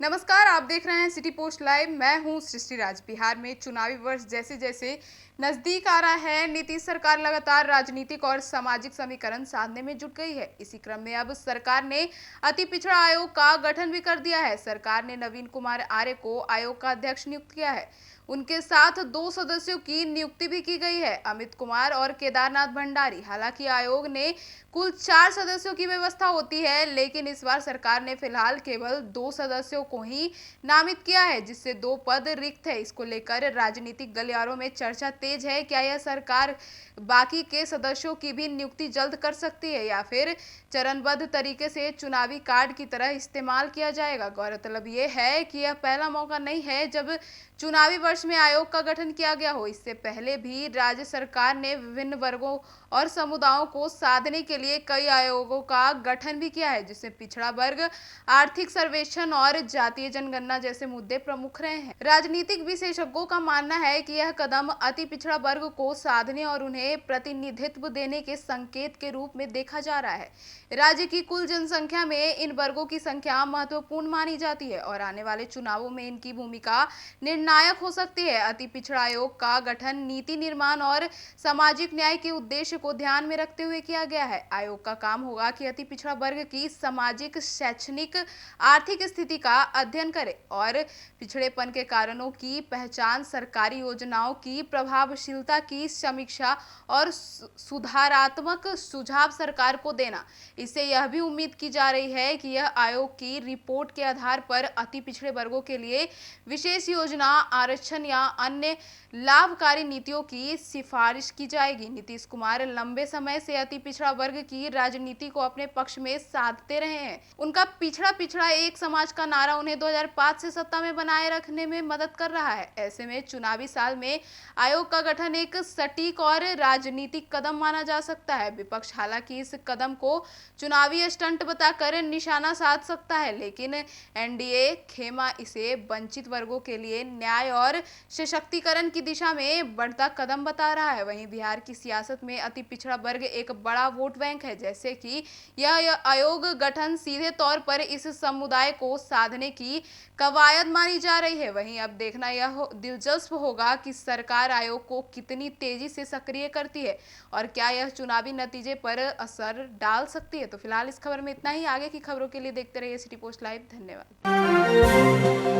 नमस्कार, आप देख रहे हैं सिटी पोस्ट लाइव। मैं हूं सृष्टि राज। बिहार में चुनावी वर्ष जैसे जैसे नजदीक आ रहा है, नीतीश सरकार लगातार राजनीतिक और सामाजिक समीकरण साधने में जुट गई है। इसी क्रम में अब सरकार ने अति पिछड़ा आयोग का गठन भी कर दिया है। सरकार ने नवीन कुमार आर्य को आयोग का अध्यक्ष नियुक्त किया है। उनके साथ 2 सदस्यों की नियुक्ति भी की गई है, अमित कुमार और केदारनाथ भंडारी। हालांकि आयोग ने कुल 4 सदस्यों की व्यवस्था होती है, लेकिन इस बार सरकार ने फिलहाल केवल 2 सदस्यों को ही नामित किया है, जिससे 2 पद रिक्त है। इसको लेकर राजनीतिक गलियारों में चर्चा तेज है। क्या यह सरकार बाकी के सदस्यों की भी नियुक्ति जल्द कर सकती है या फिर चरणबद्ध तरीके से चुनावी कार्ड की तरह इस्तेमाल किया जाएगा? गौरतलब ये है कि यह पहला मौका नहीं है जब चुनावी वर्ष में आयोग का गठन किया गया हो। इससे पहले भी राज्य सरकार ने विभिन्न वर्गों और समुदायों को साधने के लिए कई आयोगों का गठन भी किया है, जिसमें पिछड़ा वर्ग, आर्थिक सर्वेक्षण और जातीय जनगणना जैसे मुद्दे प्रमुख रहे हैं। राजनीतिक विशेषज्ञों का मानना है कि यह कदम अति पिछड़ा वर्ग को साधने और उन्हें प्रतिनिधित्व देने के संकेत के रूप में देखा जा रहा है। राज्य की कुल जनसंख्या में इन वर्गों की संख्या महत्वपूर्ण मानी जाती है और आने वाले चुनावों में इनकी भूमिका निर्णायक हो सकती है। अति पिछड़ा आयोग का गठन नीति निर्माण और सामाजिक न्याय के उद्देश्य को ध्यान में रखते हुए किया गया है। आयोग का काम होगा कि अति पिछड़ा वर्ग की सामाजिक, शैक्षणिक, आर्थिक स्थिति का अध्ययन करे और पिछड़ेपन के कारणों की पहचान, सरकारी योजनाओं की प्रभावशीलता की समीक्षा और सुधारात्मक सुझाव सरकार को देना। इससे यह भी उम्मीद की जा रही है कि यह आयोग की रिपोर्ट के आधार पर अति पिछड़े वर्गों के लिए विशेष योजना, आरक्षण या अन्य लाभकारी नीतियों की सिफारिश की जाएगी। नीतीश कुमार लंबे समय से अति पिछड़ा वर्ग की राजनीति को अपने पक्ष में साधते रहे हैं। उनका पिछड़ा पिछड़ा एक समाज का नारा उन्हें 2005 से सत्ता में बनाए रखने में मदद कर रहा है। ऐसे में चुनावी साल में आयोग का गठन एक सटीक और राजनीतिक कदम माना जा सकता है। विपक्ष हालांकि इस कदम को चुनावी स्टंट बताकर निशाना साध सकता है, लेकिन एनडीए खेमा इसे वंचित वर्गों के लिए न्याय और सशक्तिकरण की दिशा में बढ़ता कदम बता रहा है। वहीं बिहार की सियासत में अति पिछड़ा वर्ग एक बड़ा वोट बैंक है, जैसे कि यह आयोग गठन सीधे तौर पर इस समुदाय को साधने की कवायद मानी जा रही है। वहीं अब देखना यह दिलचस्प होगा कि सरकार आयोग को कितनी तेजी से सक्रिय करती है और क्या यह चुनावी नतीजे पर असर डाल सकती है। तो फिलहाल इस खबर में इतना ही। आगे की खबरों के लिए देखते रहिए सिटी पोस्ट लाइव। धन्यवाद।